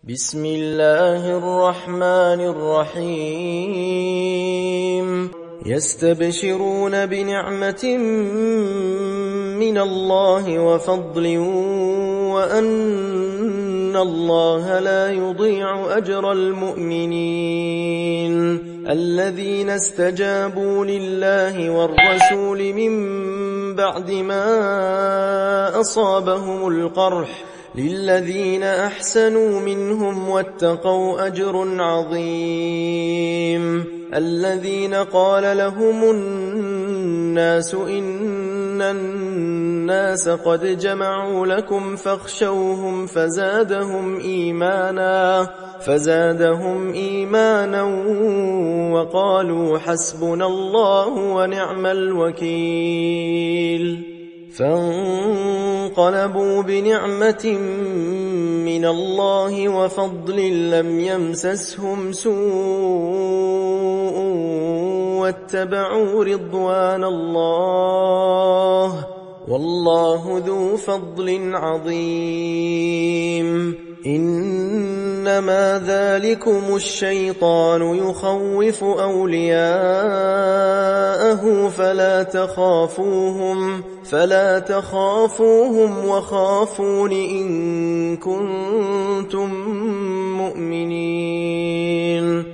بسم الله الرحمن الرحيم يستبشرون بنعمة من الله وفضل وأن الله لا يضيع أجر المؤمنين الذين استجابوا لله والرسول من بعد ما أصابهم القرح للذين أحسنوا منهم واتقوا أجر عظيم الذين قال لهم الناس إن الناس قد جمعوا لكم فاخشوهم فزادهم إيمانا وقالوا حسبنا الله ونعم الوكيل فانقلبوا بنعمة من الله وفضل لم يمسسهم سوء واتبعوا رضوان الله والله ذو فضل عظيم إنما ذلكم الشيطان يخوف أولياءه فلا تخافوهم وخافون إن كنتم مؤمنين